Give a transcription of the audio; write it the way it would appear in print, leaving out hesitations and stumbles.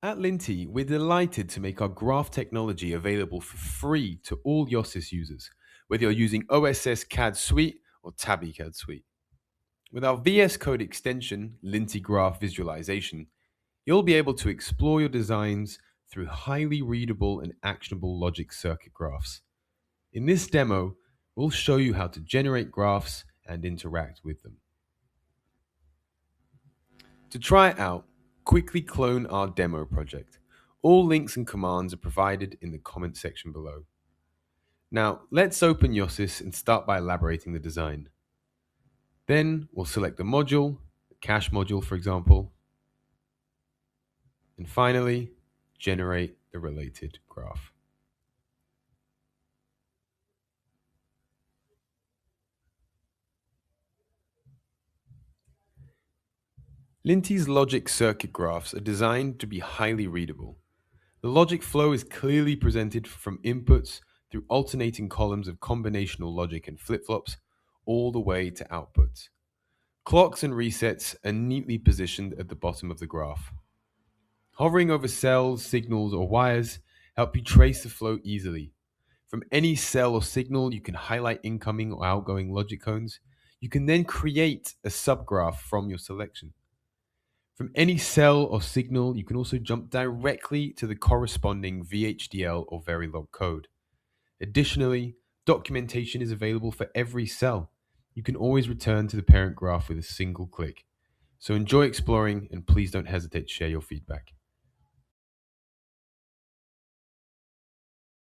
At Linty, we're delighted to make our graph technology available for free to all Yosys users, whether you're using OSS CAD Suite or Tabby CAD Suite. With our VS Code extension, Linty Graph Visualization, you'll be able to explore your designs through highly readable and actionable logic circuit graphs. In this demo, we'll show you how to generate graphs and interact with them. To try it out, quickly clone our demo project. All links and commands are provided in the comment section below. Now, let's open Yosys and start by elaborating the design. Then we'll select the module, the cache module for example, and finally, generate the related graph. Linty's logic circuit graphs are designed to be highly readable. The logic flow is clearly presented from inputs through alternating columns of combinational logic and flip-flops, all the way to outputs. Clocks and resets are neatly positioned at the bottom of the graph. Hovering over cells, signals, or wires help you trace the flow easily. From any cell or signal, you can highlight incoming or outgoing logic cones. You can then create a subgraph from your selection. From any cell or signal, you can also jump directly to the corresponding VHDL or Verilog code. Additionally, documentation is available for every cell. You can always return to the parent graph with a single click. So enjoy exploring and please don't hesitate to share your feedback.